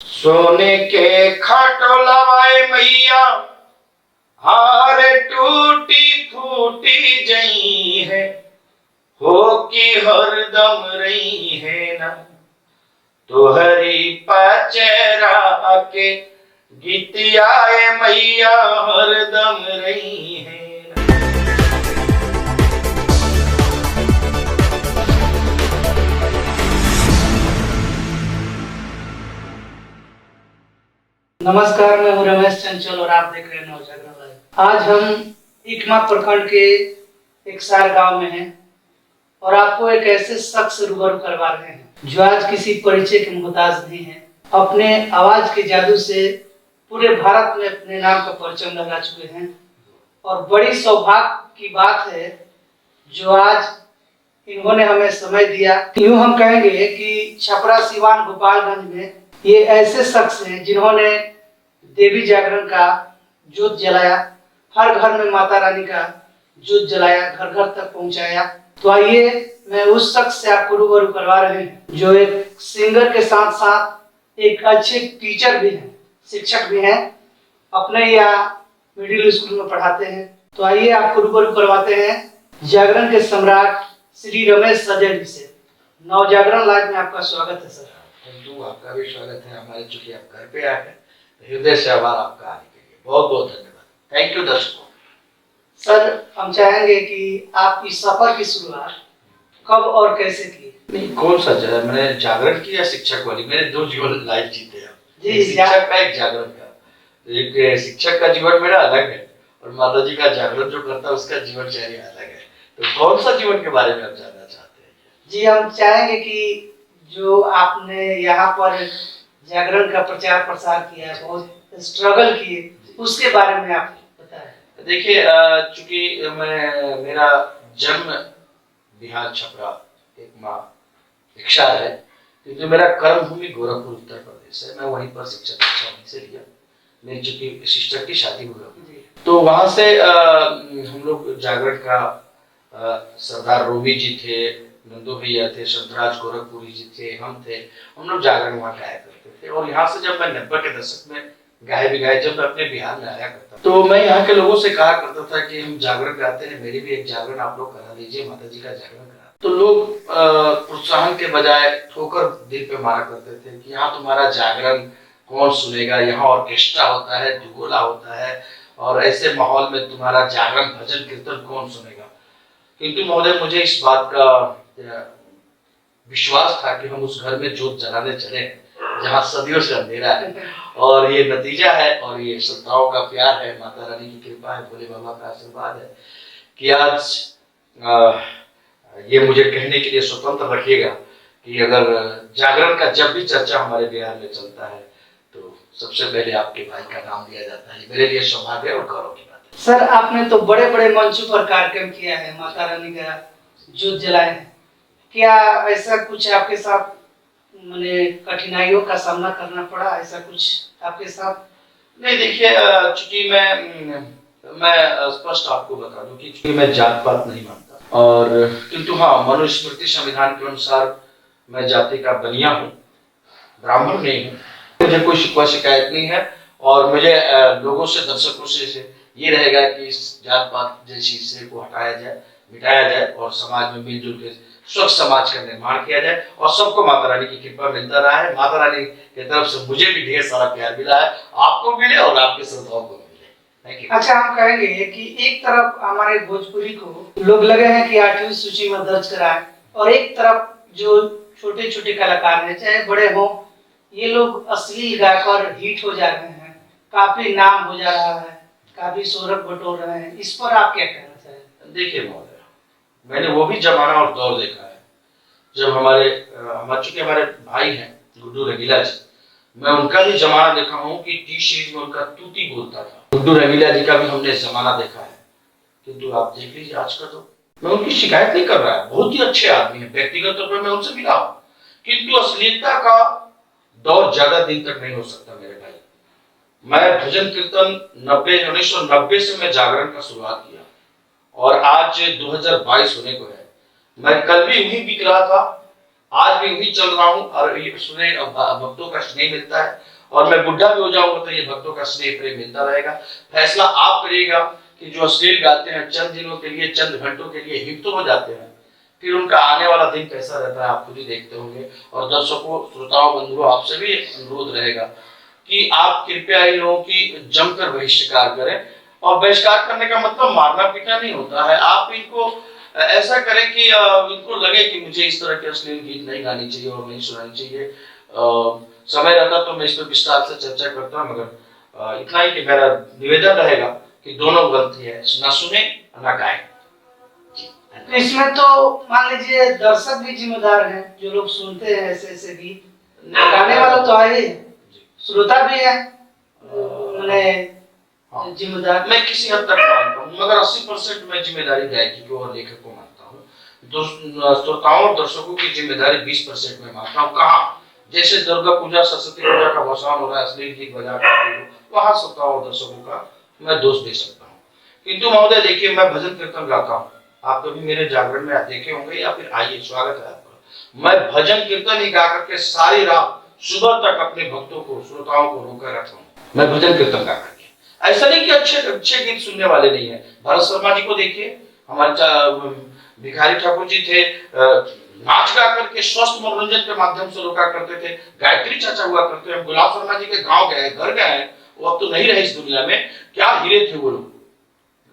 सोने के खटोलवाए मैया हार टूटी फूटी जई है हो कि हरदम रही है ना तोहरी पचरा के गीतियाए मैया हरदम रही है ना। नमस्कार, मैं हूं रमेश चंचल और आप देख रहे हैं नवजागरण लाइव। आज हम इकमा प्रखंड के एक सार गांव में हैं और आपको एक ऐसे शख्स से रूबरू करवा रहे हैं जो आज किसी परिचय के मोहताज नहीं है। अपने आवाज के जादू से पूरे भारत में अपने नाम का परचम लगा चुके हैं और बड़ी सौभाग्य की बात है जो आज इन्होंने हमें समय दिया। यूं हम कहेंगे कि छपरा सिवान गोपालगंज में ये ऐसे शख्स हैं जिन्होंने देवी जागरण का जोत जलाया, हर घर में माता रानी का जोत जलाया, घर घर तक पहुंचाया। तो आइए मैं उस शख्स से आपको रूबरू करवा रहे हैं जो एक सिंगर के साथ साथ एक अच्छे टीचर भी हैं, शिक्षक भी हैं, अपने यहाँ मिडिल स्कूल में पढ़ाते हैं। तो आइए आपको रूबरू करवाते हैं जागरण के सम्राट श्री रमेश सजन से। नवजागरण लाइव में आपका स्वागत है सर। आपका भी स्वागत है हमारे, चूंकि आप घर पे आए हैं, हृदय से आभार आपका आने के लिए, बहुत बहुत धन्यवाद। थैंक यू दर्शकों। सर, हम चाहेंगे कि आप इस सफर की शुरुआत कब और कैसे की? नहीं, कौन सा मैंने जागरण की या शिक्षक वाली? मैंने दो जीवन लाइफ जीते हैं, जी, शिक्षक का एक जागरण का। एक शिक्षक का जीवन मेरा अलग है और माता जी का जागरण जो करता है उसका जीवन शैली अलग है। तो कौन सा जीवन के बारे में आप जानना चाहते हैं? जी, हम चाहेंगे कि जो आपने यहाँ पर जागरण का प्रचार प्रसार किया, बहुत स्ट्रगल किए, उसके बारे में आप बताएं। देखिए, चूंकि मेरा जन्म बिहार छपरा एक माँ इच्छा है, क्योंकि मेरा कर्म भूमि गोरखपुर उत्तर प्रदेश है। मैं वहीं पर शिक्षा दीक्षा वहीं से लिया। मेरी चूंकि सिस्टर की शादी हुई तो वहां से हम लोग जागरण का सरदार रोबी जी थे, नंदू भैया थे, संतराज गोरखपुरी जी थे, हम लोग जागरण वहाँ गाया करते थे। और यहाँ से जब मैं 90 के दशक में गाए भी गाए, जब मैं अपने बिहार में आया करता तो मैं यहाँ के लोगों से कहा करता था कि हम जागरण गाते हैं, मेरी भी एक जागरण आप लोग करा दीजिए, माता जी का जागरण करा। तो लोग प्रोत्साहन के बजाय ठोकर दिल पे मारा करते थे कि यहाँ तुम्हारा जागरण कौन सुनेगा, यहाँ ऑर्केस्ट्रा होता है, दुगोला होता है, और ऐसे माहौल में तुम्हारा जागरण भजन कीर्तन कौन सुनेगा। किंतु महोदय, मुझे इस बात का विश्वास था कि हम उस घर में जोत जलाने चले हैं जहाँ सदियों से अंधेरा है, और ये नतीजा है और ये श्रोताओं का प्यार है, माता रानी की कृपा है, भोले बाबा का आशीर्वाद है कि आज ये मुझे कहने के लिए स्वतंत्र रखिएगा कि अगर जागरण का जब भी चर्चा हमारे बिहार में चलता है तो सबसे पहले आपके भाई का नाम लिया जाता है। मेरे लिए सौभाग्य और गौरव की बात है। सर, आपने तो बड़े बड़े मंचों पर कार्यक्रम किया है, माता रानी का जोत जलाए हैं। क्या ऐसा कुछ आपके साथ मैंने कठिनाइयों का सामना करना पड़ा, ऐसा कुछ आपके साथ? नहीं, देखिए, चूंकि मैं स्पष्ट आपको बता दूं कि चूंकि मैं जात पात नहीं मानता, और किंतु हाँ, मनुस्मृति संविधान के अनुसार मैं जाति का बनिया हूँ, ब्राह्मण नहीं हूँ। मुझे कोई शिकवा शिकायत नहीं है, और मुझे लोगों से, दर्शकों से ये रहेगा कि इस जात पात जैसी चीज को हटाया जाए, मिटाया जाए, और समाज में मिलजुल के स्वच्छ समाज का निर्माण किया जाए, और सबको माता रानी की कृपा मिलता रहा है। माता रानी की तरफ से मुझे भी ढेर सारा प्यार मिला है, आपको मिले और आपके श्रोताओं को मिले। अच्छा, हम कहेंगे कि एक तरफ हमारे भोजपुरी को लोग लगे हैं कि 8वीं सूची में दर्ज कराएं, और एक तरफ जो छोटे छोटे कलाकार हैं, चाहे बड़े हों, ये लोग अश्लील गाकर हिट हो जा रहे हैं, काफी नाम हो जा रहा है, काफी शोहरत बटोर रहे हैं। इस पर आप क्या कहना चाहेंगे? देखिए महोदय, मैंने वो भी जमाना और दौर देखा है जब हमारे चूंकि हमारे भाई हैं गुड्डू रंगीला जी, मैं उनका भी जमाना देखा हूँ कि टी सीरीज में उनका तूती बोलता था। गुड्डू रंगीला जी का भी हमने जमाना देखा है, किंतु आप देख लीजिए आज का। तो मैं उनकी शिकायत नहीं कर रहा है, बहुत ही अच्छे आदमी है, व्यक्तिगत तौर पर मैं उनसे मिला हूँ, किंतु अश्लीलता का दौर ज्यादा दिन तक नहीं हो सकता मेरे भाई। मैं भजन कीर्तन 1990 से मैं जागरण का शुरुआत किया, और आज 2022 होने को है। मैं कल भी वहीं बिक रहा था आज भी वही चल रहा हूँ और ये सुने भक्तों का स्नेह मिलता है, और मैं बुढ़ा भी हो जाऊंगा तो ये भक्तों का स्नेह प्रेम मिलता रहेगा। फैसला आप करिएगा कि जो अश्लील गाते हैं चंद दिनों के लिए, चंद घंटों के लिए हिट तो हो जाते हैं, फिर उनका आने वाला दिन कैसा रहता है आप खुद ही देखते होंगे। और दर्शकों, श्रोताओं, बंधुओं, आपसे भी अनुरोध रहेगा कि आप कृपया इन लोगों की जमकर बहिष्कार करें। और बहिष्कार करने का मतलब मारना पीटना नहीं होता है। आप इनको ऐसा करें कि इनको लगे कि मुझे इस तरह के अश्लील गीत नहीं गानी चाहिए और नहीं सुनानी चाहिए। समय रहता तो मैं इस पर विस्तार से चर्चा करता, मगर इतना ही कि मेरा निवेदन रहेगा कि दोनों गलती है, ना सुने ना गाएं। इसमें तो मान लीजिए दर्शक भी जिम्मेदार हैं, जो लोग सुनते हैं ऐसे ऐसे गीत, गाने वाला तो है ही, श्रोता भी है जिम्मेदार। मैं किसी हद तक मानता हूँ, मगर 80% मैं जिम्मेदारी गायकी को और लेखक को मानता हूँ। श्रोताओं और दर्शकों की जिम्मेदारी 20% में मानता हूँ। कहाँ? जैसे दुर्गा पूजा, सरस्वती पूजा का भसान हो रहा है, अश्लील गीत बजा कर, वहां श्रोताओं और दर्शकों का मैं दोष दे सकता हूँ। किंतु महोदय देखिए, मैं भजन कीर्तन गाता हूँ, आप कभी मेरे जागरण में देखे होंगे या फिर आइए, स्वागत है आपका। मैं भजन कीर्तन ही गा करके सारी रात सुबह तक अपने भक्तों को, श्रोताओं को रोकर रखता हूँ। मैं भजन कीर्तन गा करके, ऐसा नहीं कि अच्छे अच्छे गीत सुनने वाले नहीं है। भरत शर्मा जी को देखिए, हमारे भिखारी ठाकुर जी थे, नाच गा करके स्वस्थ मनोरंजन के माध्यम से रोका करते थे। गायत्री चाचा हुआ करते हैं, गुलाब शर्मा जी के गांव गए, घर गए, वो अब तो नहीं रहे इस दुनिया में। क्या हीरे थे वो लोग।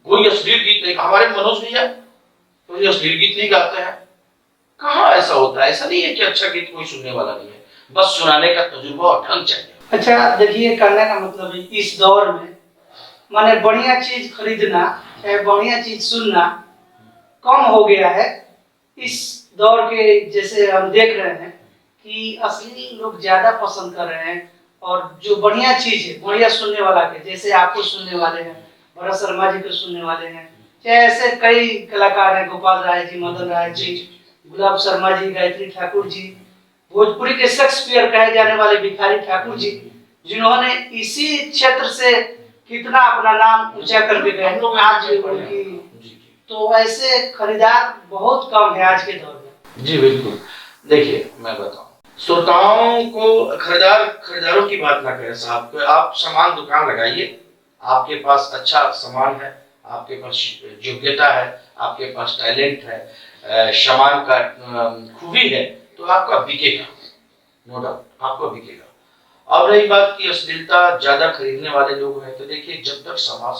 कोई अश्लील गीत नहीं। हमारे मनोज भैया तो ये अश्लील गीत नहीं गाते हैं। कहाँ ऐसा होता है? ऐसा नहीं है कि अच्छा गीत कोई सुनने वाला नहीं है, बस सुनाने का तजुर्बा और ढंग चाहिए। अच्छा देखिए, कहने का मतलब है इस दौर में माने बढ़िया चीज खरीदना, बढ़िया चीज सुनना कम हो गया है। इस दौर के जैसे हम देख रहे हैं कि असली लोग ज्यादा पसंद कर रहे हैं, और जो बढ़िया चीज है, बढ़िया सुनने वाला के, जैसे आपको सुनने वाले हैं, भरत शर्मा जी को सुनने वाले हैं, चाहे ऐसे कई कलाकार हैं, गोपाल राय जी, मदन राय जी, गुलाब शर्मा जी, गायत्री ठाकुर जी, भोजपुरी के शेक्सपियर कहे जाने वाले भिखारी ठाकुर जी, जिन्होंने इसी क्षेत्र से कितना अपना नाम ऊंचा कर गए आज उनकी, तो ऐसे खरीदार बहुत कम है आज के दौर में। जी बिल्कुल। देखिए मैं बताऊं, श्रोताओं को खरीदारों की बात ना करें साहब। आप सामान दुकान लगाइए, आपके पास अच्छा सामान है, आपके पास योग्यता है, आपके पास टैलेंट है, सामान का खूबी है, तो आपका बिकेगा, नो डाउट आपको बिकेगा। अब रही बात की अश्लीलता ज्यादा खरीदने वाले लोग हैं, तो देखिए जब तक समाज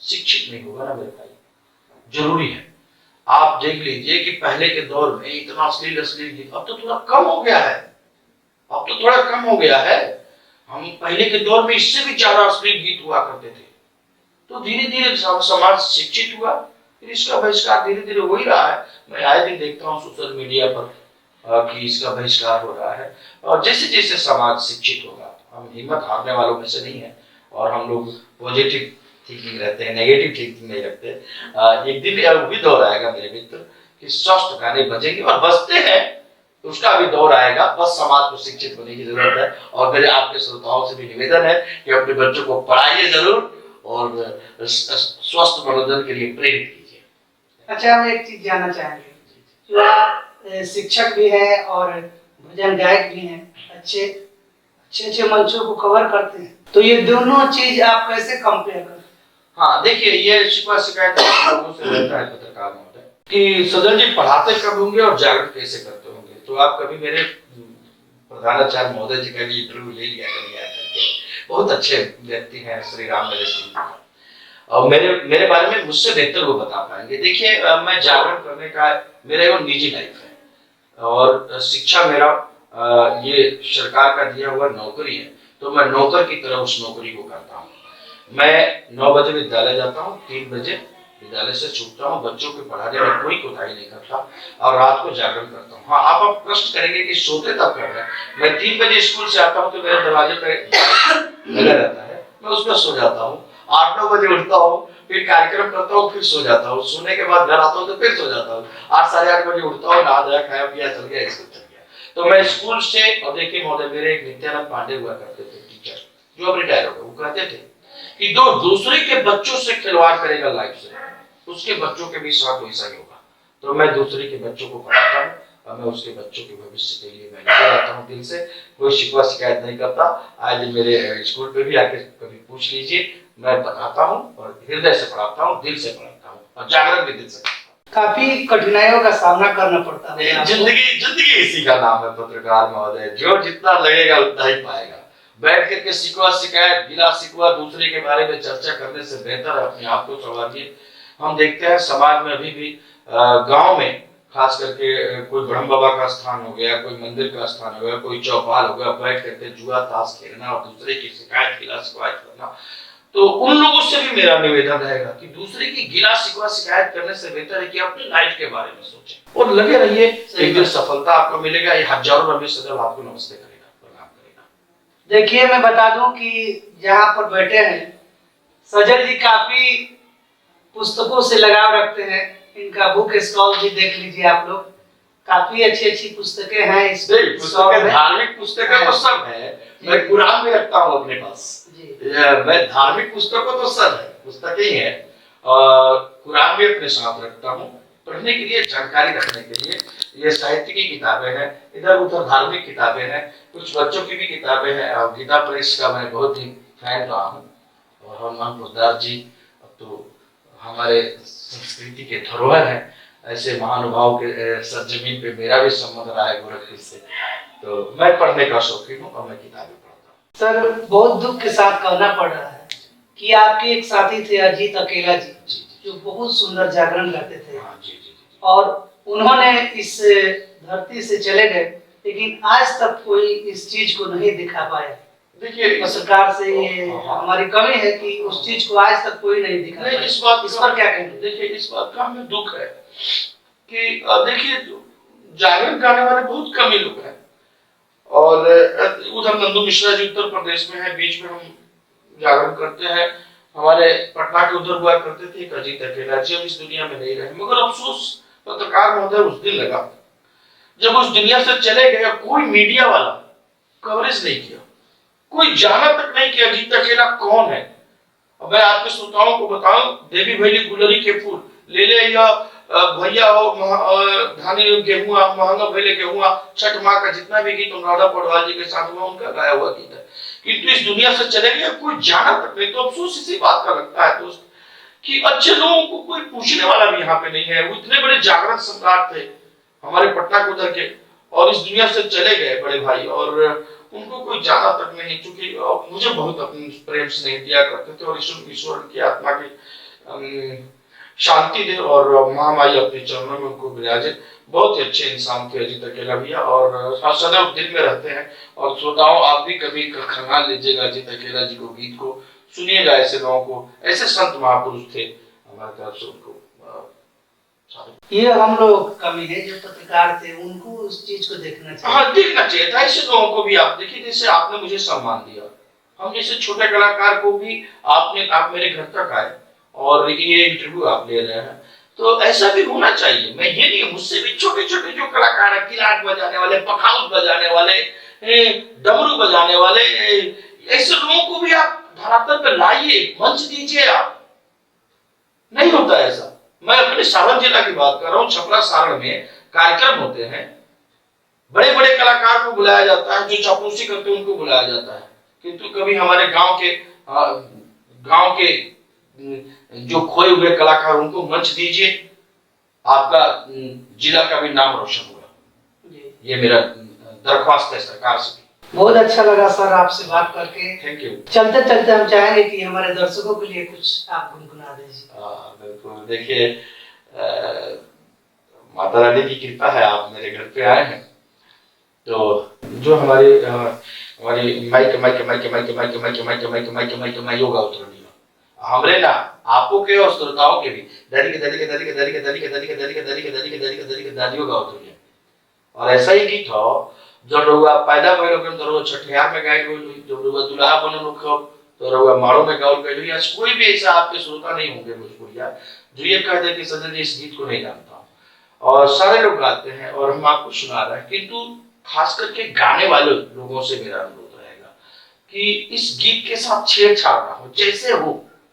शिक्षित नहीं होगा ना मेरे भाई, जरूरी है। आप देख लीजिए कि पहले के दौर में इतना अश्लील गीत, अब तो थोड़ा कम हो गया है, अब तो थोड़ा कम हो गया है। हम पहले के दौर में इससे भी ज्यादा अश्लील गीत हुआ करते थे। तो धीरे धीरे समाज शिक्षित हुआ, फिर इसका बहिष्कार धीरे धीरे हो ही रहा है। मैं आए दिन देखता हूँ सोशल मीडिया पर कि इसका बहिष्कार हो रहा है। और जैसे जैसे समाज शिक्षित होगा, हम हिम्मत हारने वालों में से नहीं है, और हम लोग पॉजिटिव थिंकिंग रहते हैं, नेगेटिव थिंकिंग नहीं रखते। एक दिन भी दौर आएगा मेरे मित्र कि स्वस्थ गाने बजेंगे, और बजते हैं, उसका भी दौर आएगा। बस समाज को शिक्षित होने की जरूरत है। और मेरे आपके श्रोताओं से भी निवेदन है कि अपने बच्चों को पढ़ाइए जरूर, और स्वस्थ मनोरंजन के लिए प्रेरित कीजिए। अच्छा, हम एक चीज जानना चाहेंगे, जो आप शिक्षक भी हैं और भजन गायक भी हैं, अच्छे अच्छे मंचों को कवर करते हैं, तो ये दोनों चीज आप कैसे कंपेयर करते हैं? हाँ देखिए, ये शिकवा शिकायत लोगों से रहता है पत्रकार महोदय कि सदन जी पढ़ाते कब होंगे और जागरण कैसे करते होंगे। तो आप कभी मेरे प्रधानाचार्य महोदय जी का भी इंटरव्यू ले लिया करिए करके, बहुत अच्छे व्यक्ति हैं श्री राम नरेश सिंह, और मेरे बारे में मुझसे बेहतर वो बता पाएंगे। देखिए मैं जागरण करने का, मेरा एवं निजी लाइफ है, और शिक्षा मेरा ये सरकार का दिया हुआ नौकरी है, तो मैं नौकर की तरह उस नौकरी को करता हूँ। मैं 9 बजे विद्यालय जाता हूँ, 3 बजे विद्यालय से छूटता हूँ, बच्चों को पढ़ाने में कोई कोताही नहीं करता, और रात को जागरण करता हूँ। हाँ, आप प्रश्न करेंगे कि सोते तब कर रहे हैं। मैं 3 बजे स्कूल से आता हूँ तो मेरे दरवाजे पे लगा रहता है, मैं उसमें सो जाता हूँ। 8-9 बजे उठता हूँ, फिर कार्यक्रम करता हूँ, फिर सो जाता हूँ। सोने के बाद घर आता हूँ तो फिर सो जाता हूँ। 8-8:30 बजे उठता हूँ, नहा धोया, खाया पिया, चल गया स्कूल चल गया। तो मैं स्कूल से, और देखिए महोदय, मेरे एक नित्यानंद पांडे हुआ करते थे टीचर, जो अब रिटायर हो गए, वो कहते थे कि जो दूसरे के बच्चों से खिलवाड़ करेगा लाइफ से, उसके बच्चों के भी साथ वैसा ही होगा। तो मैं दूसरे के बच्चों को पढ़ाता हूँ, और मैं उसके बच्चों के भविष्य के लिए मेहनत कराता हूँ दिल से, कोई शिकवा शिकायत नहीं करता। आज मेरे स्कूल पे भी आके कभी पूछ लीजिए, मैं बताता हूँ और हृदय से पढ़ाता हूँ, दिल से पढ़ाता हूँ और जागरण भी दिल से करता हूँ। काफी कठिनाइयों का सामना करना पड़ता है आपको। जिंदगी इसी का नाम है पत्रकार महोदय, जो जितना लगेगा उतना ही पाएगा। बैठ करके शिकवा शिकायत गिला शिकवा दूसरे के बारे में चर्चा करने से बेहतर है अपने आप को संवारिए। हम देखते हैं समाज में अभी भी गांव में खास करके कोई ब्रह्म बाबा का स्थान हो गया, कोई मंदिर का स्थान हो गया, कोई चौपाल हो गया, बैठ करके जुआ ताश खेलना और दूसरे की शिकायत गिला शिकायत करना। तो उन लोगों से भी मेरा निवेदन रहेगा कि दूसरे की गिला शिकवा शिकायत करने से बेहतर है कि अपनी लाइफ के बारे में सोचें और लगे रहिए। एक दिन सफलता आपको मिलेगा। ये हजारों रमेश सदैव आपको नमस्ते करेगा, प्रणाम करेगा। देखिए, मैं बता दूं कि जहाँ पर बैठे हैं सजल जी काफी पुस्तकों से लगाव रखते हैं। इनका बुक स्टॉल भी देख लीजिए आप लोग, काफी अच्छी अच्छी पुस्तकें हैं इस स्टॉल में। धार्मिक पुस्तकें तो सब है, मैं कुरान भी रखता हूँ अपने पास। मैं धार्मिक पुस्तकों तो सब है, पुस्तकें ही है और कुरान भी अपने साथ रखता हूँ पढ़ने के लिए, जानकारी रखने के लिए। ये साहित्य की किताबें हैं, इधर उधर धार्मिक किताबें हैं, कुछ बच्चों की भी किताबें हैं। और गीता प्रेस का मैं बहुत ही फैन रहा हूँ। और हनुमान पोद्दार जी अब तो हमारे संस्कृति के धरोहर हैं। ऐसे महानुभाव के सरजमीन पे मेरा भी संबंध रहा है गोरखपुर से, तो मैं पढ़ने का शौकीन हूँ और मैं किताबें पढ़ता हूँ। सर, बहुत दुख के साथ कहना पड़ रहा है कि आपके एक साथी थे अजीत अकेला जी, जो बहुत सुंदर जागरण करते थे। और उन्होंने इस धरती से चले गए, लेकिन आज तक कोई इस चीज को नहीं दिखा पाया। देखिए, सरकार से ये हमारी कमी है कि उस चीज को आज तक कोई नहीं दिखा पाया। इस पर क्या कहेंगे? देखिए, इस बात का हमें दुख है कि देखिए जागरण करने वाले बहुत कम ही लोग हैं। और उधर नंदू मिश्रा जी उत्तर प्रदेश में है, बीच में हम जागरण करते हैं। हमारे पटना के उधर हुआ करते थे एक अजीत अकेला जी, अब इस दुनिया में नहीं रहे। मगर अफसोस पत्रकार महोदय उस दिन लगा जब उस दुनिया से चले गए। कोई मीडिया वाला कवरेज नहीं किया, कोई जाना तक नहीं कि अजीत अकेला कौन है। अब मैं आपके श्रोताओं को बताऊं, देवी भैली गुलरी के फूल ले ले या भैया हो धानी गेहुआ महंगा भैले गेहुआ, छठ माँ का जितना भी गीत अनुराधा पौडवाल जी के साथ हुआ उनका गाया हुआ गीत है, किंतु इस दुनिया से चले गए, कोई जाना तक नहीं। तो अफसोस इसी बात का लगता है दोस्त कि अच्छे लोगों को कोई पूछने वाला भी यहाँ पे नहीं है। वो इतने बड़े जागरण सम्राट थे हमारे पटना के उधर के, और इस दुनिया से चले गए बड़े भाई, और उनको कोई जाना तक नहीं। चूंकि मुझे बहुत अपनी प्रेम स्नेह दिया करते थे और ईश्वर की आत्मा की शांति दे और महामाई अपने चरणों में उनको विराजे। बहुत ही अच्छे इंसान थे अजीत अकेला भैया और सदैव दिल में रहते हैं। और श्रोताओं, आप भी कभी खंगाल लीजिएगा अजीत अकेला जी को, गीत को सुनिएगा। ऐसे लोगों को, ऐसे संत महापुरुष थे हमारे तरफ से, उनको ये हम लोग कमी है जो पत्रकार थे, उनको उस चीज को देखना चाहिए। हाँ, देखना चाहिए था। ऐसे लोगों को भी आप देखिए, जैसे आपने मुझे सम्मान दिया, हम जैसे छोटे कलाकार को भी आप मेरे घर तक आए और ये इंटरव्यू आप ले रहे हैं, तो ऐसा भी होना चाहिए। मैं ये नहीं, मुझसे भी छोटे छोटे जो कलाकार हैं, किलाट बजाने वाले, पखाउज बजाने वाले, डमरू बजाने वाले, ऐसे लोगों को भी आप धरातल पर लाइए, मंच दीजिए। आप नहीं होता ऐसा। मैं अपने सारण जिला की बात कर रहा हूँ, छपरा सारण में कार्यक्रम होते हैं, बड़े बड़े कलाकार को बुलाया जाता है, जो चापलूसी करते हैं उनको बुलाया जाता है, किंतु कभी हमारे गांव के जो खोए हुए कलाकार, उनको मंच दीजिए, आपका जिला का भी नाम रोशन होगा। ये मेरा दरख्वास्त है सरकार से। बहुत अच्छा लगा सर आपसे बात करके। Thank you. चलते चलते हम चाहेंगे कि हमारे दर्शकों के लिए कुछ आप गुनगुना दीजिए। बिल्कुल। देखिए, माता रानी की कृपा है, आप मेरे घर पे आए हैं, तो जो हमारी योगा उतरनी हमरे ना आपको के और श्रोताओं के भी दादियों का उतरनी। और ऐसा ही गीत हो जो रउआ पैदा भइल होके तो रउआ छठियार में गाइल गइल, जो रउआ दुल्हा बनल होके तो रउआ माड़ो में गावल गइल। आज कोई भी ऐसा आपके श्रोता नहीं होंगे भोजपुरिया जो ये कह दे कि सजन जी इस गीत को नहीं जानता हूं। और सारे लोग गाते हैं और हम आपको सुना रहे हैं, किंतु खास करके गाने वाले लोगों से मेरा अनुरोध रहेगा कि इस गीत के साथ छेड़छाड़ ना हो।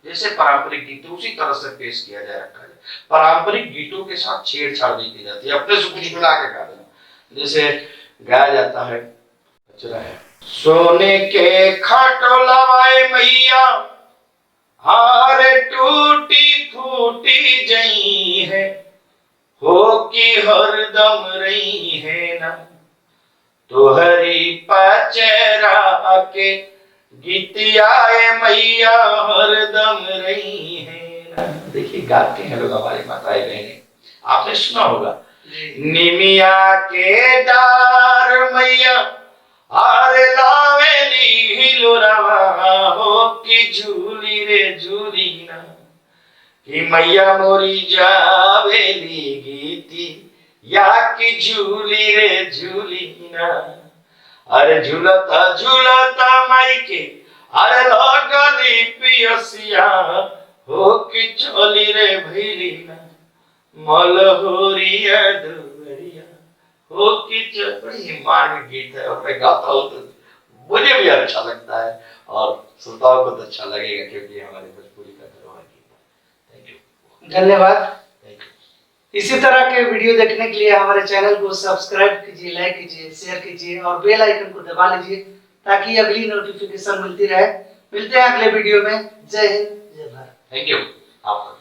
जैसे पारंपरिक गीत उसी तरह से पेश किया जाए, रखा जाए। पारंपरिक गीतों के साथ छेड़छाड़ नहीं की जाती है, अपने से कुछ मिला के गा देना। जिसे गाया जाता है कचरा है। सोने के खाटो लवाए मैया, हार टूटी फूटी जई है, हो कि हरदम रही है ना, तोहरी पचरा के गीतियाए मैया हरदम रही है ना। देखिए गाते हैं लोग हमारी माताएं बहनें, आपने सुना होगा। निमिया के डार मैया आर लावेली हिलोरावा, हो कि झूली रे झूली ना, कि मैया मोरी जावेली गीती या कि झूली रे झूली ना। अरे झूलता झूलता माई के अरे लगली पियसिया, हो कि चली रे भैली ना, मलहोरिया दुवरिया, हो कि बड़ी मार्मिक गीत है और मैं गाता हूँ तो मुझे भी अच्छा लगता है और श्रोताओं को तो अच्छा लगेगा, क्योंकि हमारे भोजपुरी का धरोहर गीत है। थैंक यू, धन्यवाद। Thank you. इसी तरह के वीडियो देखने के लिए हमारे चैनल को सब्सक्राइब कीजिए, लाइक कीजिए, शेयर कीजिए और बेल आइकन को दबा लीजिए ताकि अगली नोटिफिकेशन मिलती रहे। मिलते हैं अगले वीडियो में। जय हिंद, जय भारत। थैंक यू आपका।